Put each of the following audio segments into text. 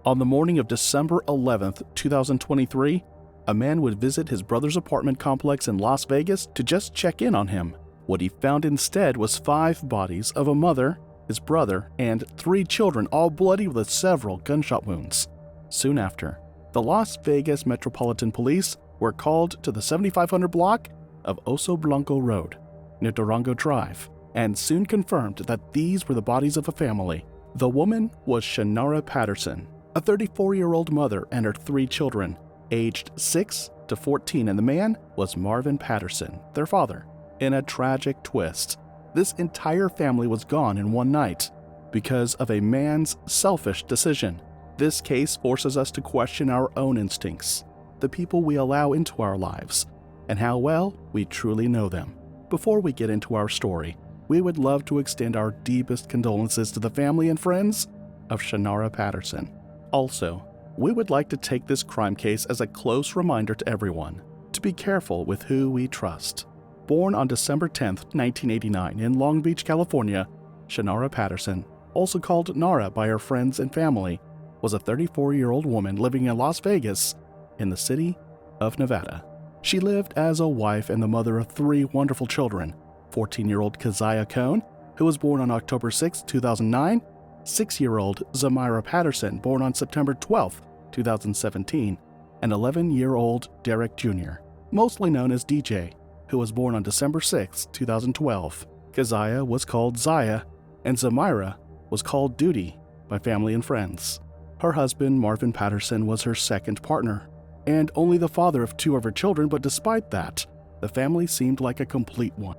On the morning of December 11th, 2023, a man would visit his brother's apartment complex in Las Vegas to just check in on him. What he found instead was 5 bodies of a mother, his brother, and 3 children, all bloody with several gunshot wounds. Soon after, the Las Vegas Metropolitan Police were called to the 7500 block of Oso Blanco Road, near Durango Drive, and soon confirmed that these were the bodies of a family. The woman was Shannara Patterson, a 34-year-old mother and her 3 children, aged 6 to 14, and the man was Marvin Patterson, their father. In a tragic twist, this entire family was gone in one night because of a man's selfish decision. This case forces us to question our own instincts, the people we allow into our lives, and how well we truly know them. Before we get into our story, we would love to extend our deepest condolences to the family and friends of Shannara Patterson. Also, we would like to take this crime case as a close reminder to everyone to be careful with who we trust. Born on December 10, 1989 in Long Beach, California, Shannara Patterson, also called Nara by her friends and family, was a 34-year-old woman living in Las Vegas in the city of Nevada. She lived as a wife and the mother of 3 wonderful children: 14-year-old Keziah Cohn, who was born on October 6, 2009, 6-year-old Zamira Patterson, born on September 12, 2017, and 11-year-old Derek Jr., mostly known as DJ, who was born on December 6, 2012. Keziah was called Zaya, and Zamira was called Duty by family and friends. Her husband, Marvin Patterson, was her second partner, and only the father of 2 of her children, but despite that, the family seemed like a complete one.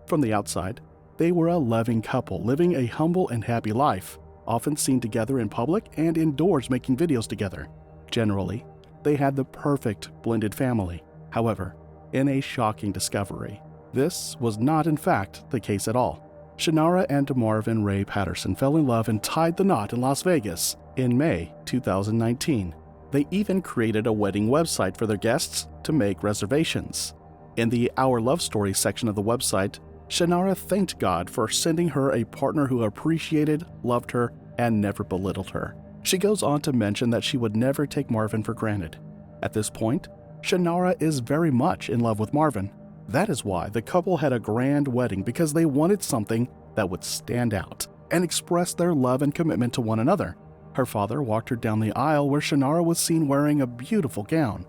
From the outside, they were a loving couple living a humble and happy life, often seen together in public and indoors making videos together. Generally, they had the perfect blended family. However, in a shocking discovery, this was not in fact the case at all. Shannara and Marvin Ray Patterson fell in love and tied the knot in Las Vegas in May 2019. They even created a wedding website for their guests to make reservations. In the Our Love Story section of the website, Shannara thanked God for sending her a partner who appreciated, loved her, and never belittled her. She goes on to mention that she would never take Marvin for granted. At this point, Shannara is very much in love with Marvin. That is why the couple had a grand wedding, because they wanted something that would stand out and express their love and commitment to one another. Her father walked her down the aisle where Shannara was seen wearing a beautiful gown.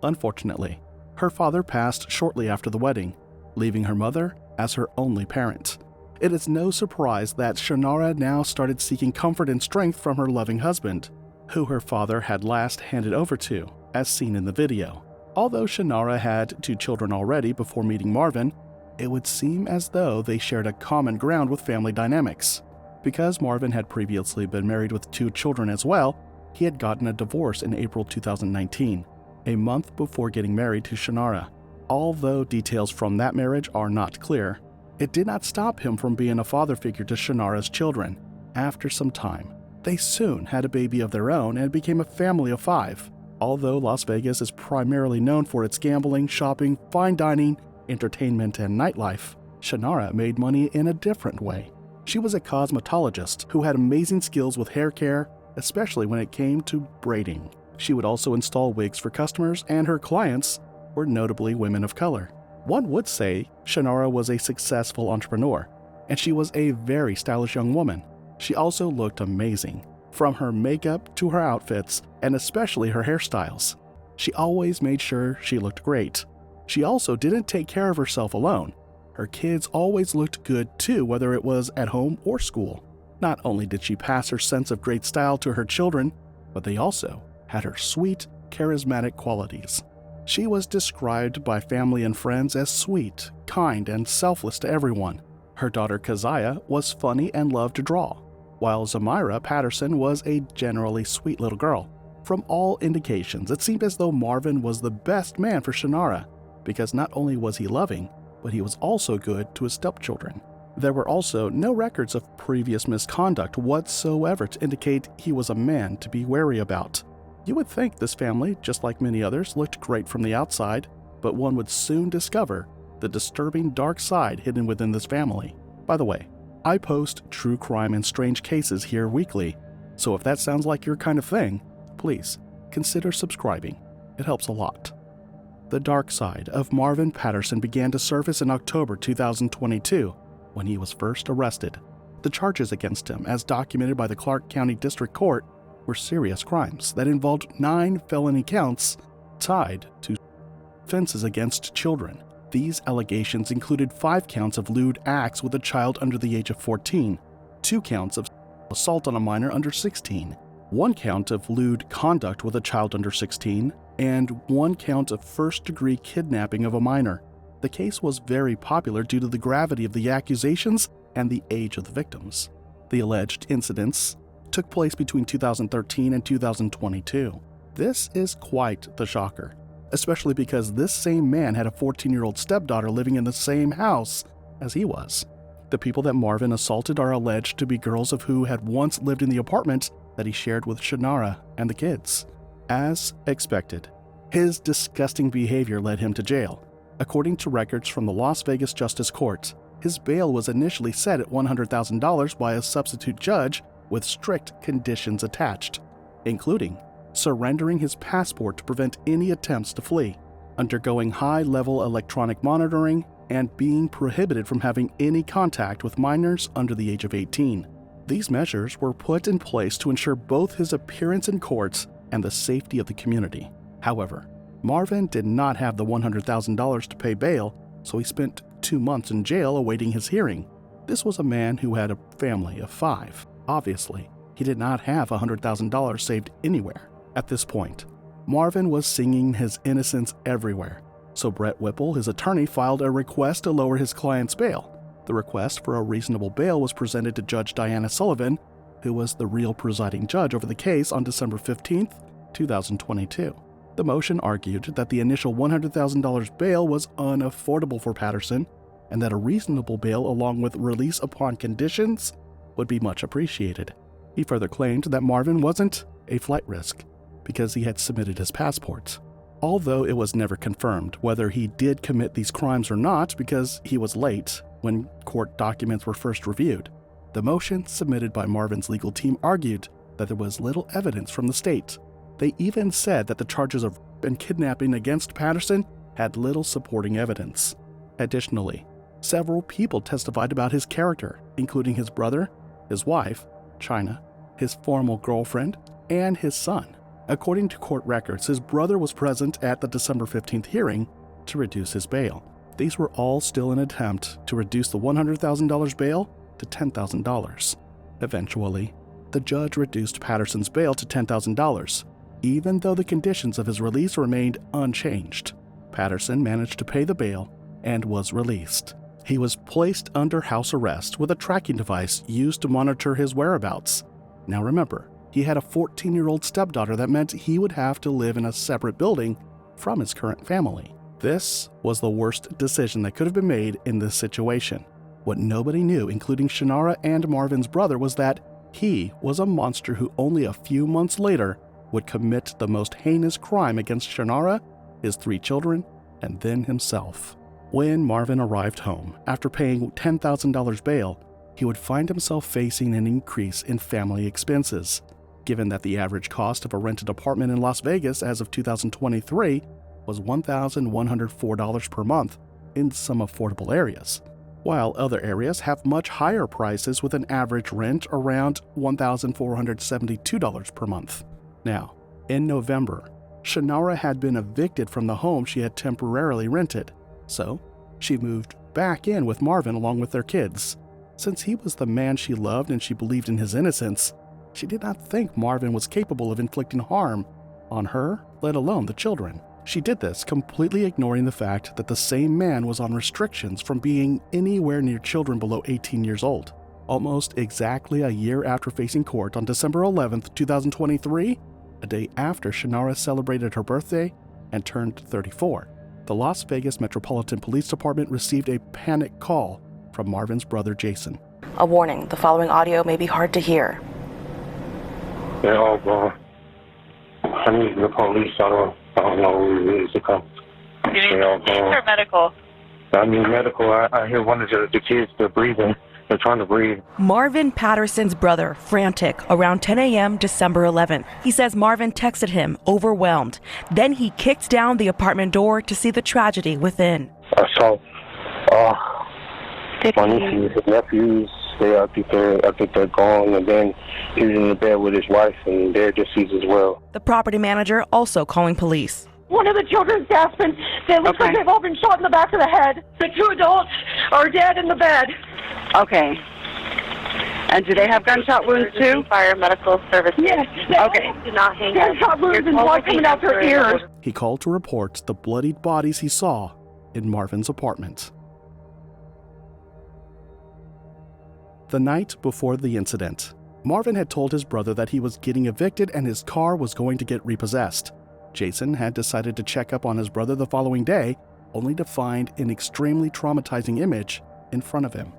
Unfortunately, her father passed shortly after the wedding, leaving her mother as her only parent. It is no surprise that Shannara now started seeking comfort and strength from her loving husband, who her father had last handed over to, as seen in the video. Although Shannara had 2 children already before meeting Marvin, it would seem as though they shared a common ground with family dynamics. Because Marvin had previously been married with 2 children as well, he had gotten a divorce in April 2019. A month before getting married to Shannara. Although details from that marriage are not clear, it did not stop him from being a father figure to Shannara's children. After some time, they soon had a baby of their own and became a family of 5. Although Las Vegas is primarily known for its gambling, shopping, fine dining, entertainment, and nightlife, Shannara made money in a different way. She was a cosmetologist who had amazing skills with hair care, especially when it came to braiding. She would also install wigs for customers, and her clients were notably women of color. One would say Shannara was a successful entrepreneur, and she was a very stylish young woman. She also looked amazing, from her makeup to her outfits, and especially her hairstyles. She always made sure she looked great. She also didn't take care of herself alone. Her kids always looked good too, whether it was at home or school. Not only did she pass her sense of great style to her children, but they also had her sweet, charismatic qualities. She was described by family and friends as sweet, kind, and selfless to everyone. Her daughter Keziah was funny and loved to draw, while Zamira Patterson was a generally sweet little girl. From all indications, it seemed as though Marvin was the best man for Shannara, because not only was he loving, but he was also good to his stepchildren. There were also no records of previous misconduct whatsoever to indicate he was a man to be wary about. You would think this family, just like many others, looked great from the outside, but one would soon discover the disturbing dark side hidden within this family. By the way, I post true crime and strange cases here weekly, so if that sounds like your kind of thing, please consider subscribing. It helps a lot. The dark side of Marvin Patterson began to surface in October 2022 when he was first arrested. The charges against him, as documented by the Clark County District Court, were serious crimes that involved 9 felony counts tied to offenses against children. These allegations included 5 counts of lewd acts with a child under the age of 14, 2 counts of assault on a minor under 16, 1 count of lewd conduct with a child under 16, and 1 count of first-degree kidnapping of a minor. The case was very popular due to the gravity of the accusations and the age of the victims. The alleged incidents took place between 2013 and 2022. This is quite the shocker, especially because this same man had a 14-year-old stepdaughter living in the same house as he was. The people that Marvin assaulted are alleged to be girls of who had once lived in the apartment that he shared with Shannara and the kids. As expected, his disgusting behavior led him to jail. According to records from the Las Vegas Justice Court, his bail was initially set at $100,000 by a substitute judge with strict conditions attached, including surrendering his passport to prevent any attempts to flee, undergoing high-level electronic monitoring, and being prohibited from having any contact with minors under the age of 18. These measures were put in place to ensure both his appearance in courts and the safety of the community. However, Marvin did not have the $100,000 to pay bail, so he spent 2 months in jail awaiting his hearing. This was a man who had a family of 5. Obviously, he did not have $100,000 saved anywhere. At this point, Marvin was singing his innocence everywhere, so Brett Whipple, his attorney, filed a request to lower his client's bail. The request for a reasonable bail was presented to Judge Diana Sullivan, who was the real presiding judge over the case, on December 15, 2022. The motion argued that the initial $100,000 bail was unaffordable for Patterson, and that a reasonable bail along with release upon conditions would be much appreciated. He further claimed that Marvin wasn't a flight risk because he had submitted his passport, although it was never confirmed whether he did commit these crimes or not because he was late when court documents were first reviewed. The motion submitted by Marvin's legal team argued that there was little evidence from the state. They even said that the charges of rape and kidnapping against Patterson had little supporting evidence. Additionally, several people testified about his character, including his brother, his wife, China, his former girlfriend, and his son. According to court records, his brother was present at the December 15th hearing to reduce his bail. These were all still an attempt to reduce the $100,000 bail to $10,000. Eventually, the judge reduced Patterson's bail to $10,000, even though the conditions of his release remained unchanged. Patterson managed to pay the bail and was released. He was placed under house arrest with a tracking device used to monitor his whereabouts. Now remember, he had a 14-year-old stepdaughter that meant he would have to live in a separate building from his current family. This was the worst decision that could have been made in this situation. What nobody knew, including Shannara and Marvin's brother, was that he was a monster who only a few months later would commit the most heinous crime against Shannara, his 3 children, and then himself. When Marvin arrived home after paying $10,000 bail, he would find himself facing an increase in family expenses. Given that the average cost of a rented apartment in Las Vegas as of 2023 was $1,104 per month in some affordable areas, while other areas have much higher prices with an average rent around $1,472 per month. Now, in November, Shannara had been evicted from the home she had temporarily rented, so she moved back in with Marvin along with their kids. Since he was the man she loved and she believed in his innocence, she did not think Marvin was capable of inflicting harm on her, let alone the children. She did this completely ignoring the fact that the same man was on restrictions from being anywhere near children below 18 years old. Almost exactly a year after facing court on December 11th, 2023, a day after Shannara celebrated her birthday and turned 34, the Las Vegas Metropolitan Police Department received a panic call from Marvin's brother Jason. A warning, the following audio may be hard to hear. They're all gone. I need the police. I don't know who it is to come. You need police or medical? I need medical. I hear one of the kids, they're breathing. They're trying to breathe. Marvin Patterson's brother, frantic, around 10 a.m. December 11th. He says Marvin texted him, overwhelmed. Then he kicked down the apartment door to see the tragedy within. I saw my nieces, his nephews. I think they're gone, and then he was in the bed with his wife, and they're deceased as well. The property manager also calling police. One of the children's gasping. They look like they've all been shot in the back of the head. The 2 adults are dead in the bed. Okay. And do they have gunshot wounds too? Fire medical service. Yes. Okay. Do not hang up. Gunshot wounds and blood coming out their ears. He called to report the bloodied bodies he saw in Marvin's apartment. The night before the incident, Marvin had told his brother that he was getting evicted and his car was going to get repossessed. Jason had decided to check up on his brother the following day, only to find an extremely traumatizing image in front of him.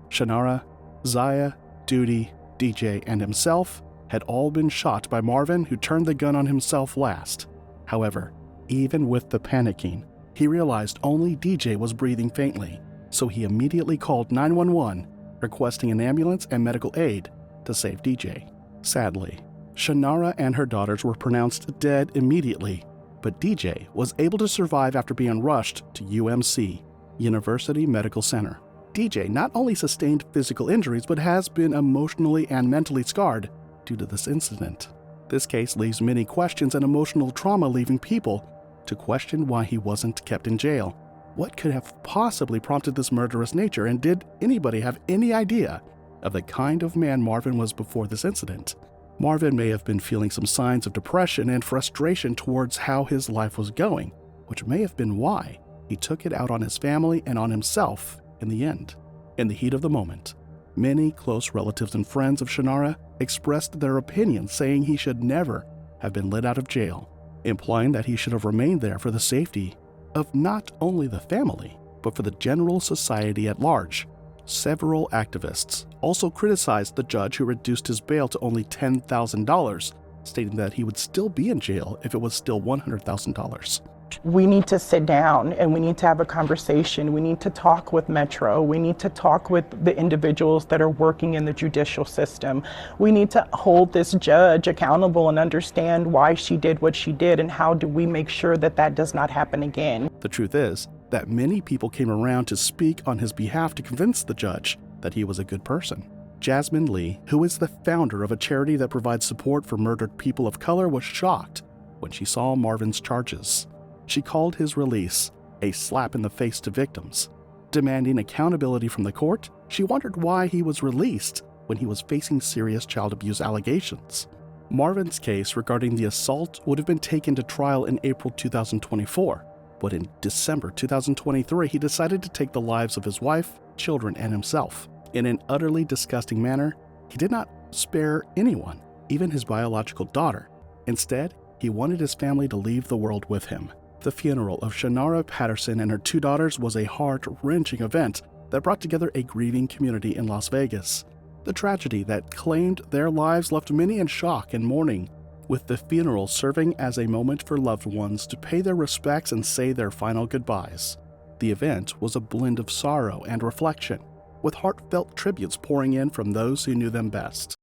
Shannara, Zaya, Duty, DJ, and himself had all been shot by Marvin, who turned the gun on himself last. However, even with the panicking, he realized only DJ was breathing faintly, so he immediately called 911, requesting an ambulance and medical aid to save DJ. Sadly, Shannara and her daughters were pronounced dead immediately, but DJ was able to survive after being rushed to UMC, University Medical Center. DJ not only sustained physical injuries, but has been emotionally and mentally scarred due to this incident. This case leaves many questions and emotional trauma, leaving people to question why he wasn't kept in jail. What could have possibly prompted this murderous nature, and did anybody have any idea of the kind of man Marvin was before this incident? Marvin may have been feeling some signs of depression and frustration towards how his life was going, which may have been why he took it out on his family and on himself in the end. In the heat of the moment, many close relatives and friends of Shannara expressed their opinions, saying he should never have been let out of jail, implying that he should have remained there for the safety of not only the family, but for the general society at large. Several activists also criticized the judge who reduced his bail to only $10,000, stating that he would still be in jail if it was still $100,000. We need to sit down and we need to have a conversation. We need to talk with Metro. We need to talk with the individuals that are working in the judicial system. We need to hold this judge accountable and understand why she did what she did, and how do we make sure that that does not happen again. The truth is that many people came around to speak on his behalf to convince the judge that he was a good person. Jasmine Lee, who is the founder of a charity that provides support for murdered people of color, was shocked when she saw Marvin's charges. She called his release a slap in the face to victims. Demanding accountability from the court, she wondered why he was released when he was facing serious child abuse allegations. Marvin's case regarding the assault would have been taken to trial in April 2024, but in December 2023, he decided to take the lives of his wife, children, and himself. In an utterly disgusting manner, he did not spare anyone, even his biological daughter. Instead, he wanted his family to leave the world with him. The funeral of Shannara Patterson and her 2 daughters was a heart-wrenching event that brought together a grieving community in Las Vegas. The tragedy that claimed their lives left many in shock and mourning, with the funeral serving as a moment for loved ones to pay their respects and say their final goodbyes. The event was a blend of sorrow and reflection, with heartfelt tributes pouring in from those who knew them best.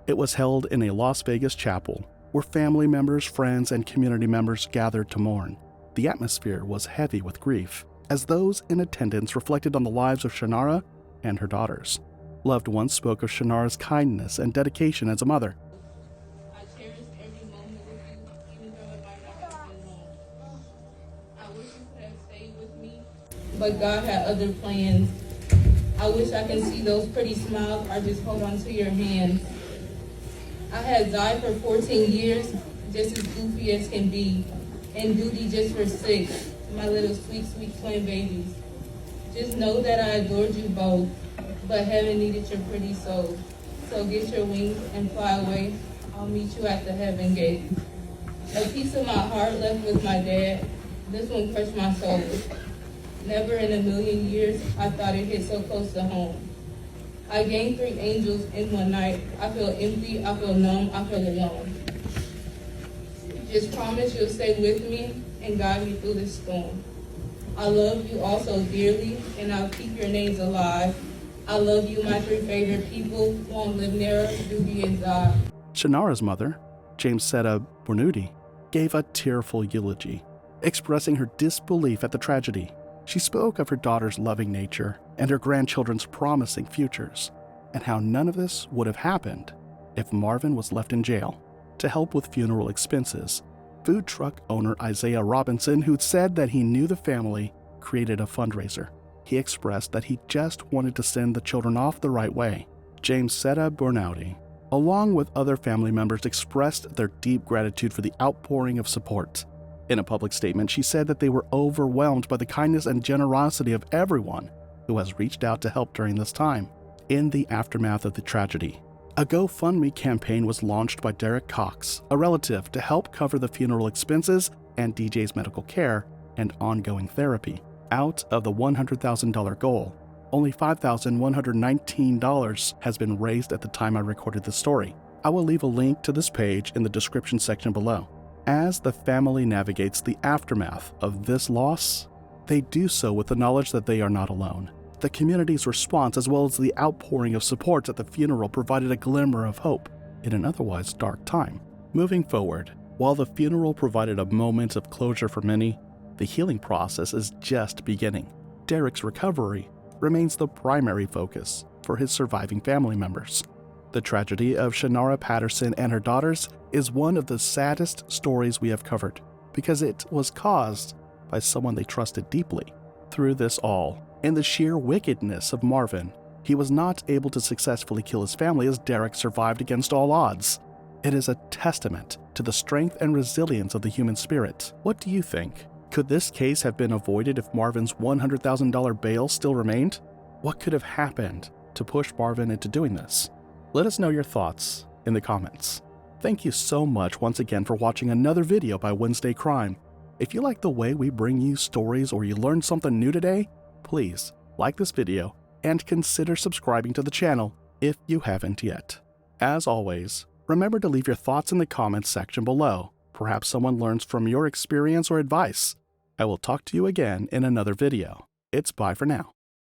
It was held in a Las Vegas chapel where family members, friends, and community members gathered to mourn. The atmosphere was heavy with grief, as those in attendance reflected on the lives of Shannara and her daughters. Loved ones spoke of Shannara's kindness and dedication as a mother. I cherish every moment with you, even though it might not have been long. I wish you could have stayed with me, but God had other plans. I wish I can see those pretty smiles or just hold on to your hands. I had died for 14 years, just as goofy as can be, and duty just for 6, my little sweet, sweet twin babies. Just know that I adored you both, but heaven needed your pretty soul. So get your wings and fly away. I'll meet you at the heaven gate. A piece of my heart left with my dad. This one crushed my soul. Never in a million years I thought it hit so close to home. I gained 3 angels in one night. I feel empty, I feel numb, I feel alone. Just promise you'll stay with me and guide me through this storm. I love you all so dearly, and I'll keep your names alive. I love you, my 3 favorite people. Long live Nara, Duty, and Zod. Shannara's mother, Jamesetta Bornudi, gave a tearful eulogy, expressing her disbelief at the tragedy. She spoke of her daughter's loving nature and her grandchildren's promising futures, and how none of this would have happened if Marvin was left in jail. To help with funeral expenses, food truck owner Isaiah Robinson, who said that he knew the family, created a fundraiser. He expressed that he just wanted to send the children off the right way. Jamesetta Bornudi, along with other family members, expressed their deep gratitude for the outpouring of support. In a public statement, she said that they were overwhelmed by the kindness and generosity of everyone who has reached out to help during this time. In the aftermath of the tragedy, a GoFundMe campaign was launched by Derek Cox, a relative, to help cover the funeral expenses and DJ's medical care and ongoing therapy. Out of the $100,000 goal, only $5,119 has been raised at the time I recorded this story. I will leave a link to this page in the description section below. As the family navigates the aftermath of this loss, they do so with the knowledge that they are not alone. The community's response, as well as the outpouring of support at the funeral, provided a glimmer of hope in an otherwise dark time. Moving forward, while the funeral provided a moment of closure for many, the healing process is just beginning. Derek's recovery remains the primary focus for his surviving family members. The tragedy of Shannara Patterson and her daughters is one of the saddest stories we have covered, because it was caused by someone they trusted deeply. Through this all, and the sheer wickedness of Marvin, he was not able to successfully kill his family as Derek survived against all odds. It is a testament to the strength and resilience of the human spirit. What do you think? Could this case have been avoided if Marvin's $100,000 bail still remained? What could have happened to push Marvin into doing this? Let us know your thoughts in the comments. Thank you so much once again for watching another video by Wednesday Crime. If you like the way we bring you stories or you learned something new today, please like this video and consider subscribing to the channel if you haven't yet. As always, remember to leave your thoughts in the comments section below. Perhaps someone learns from your experience or advice. I will talk to you again in another video. It's bye for now.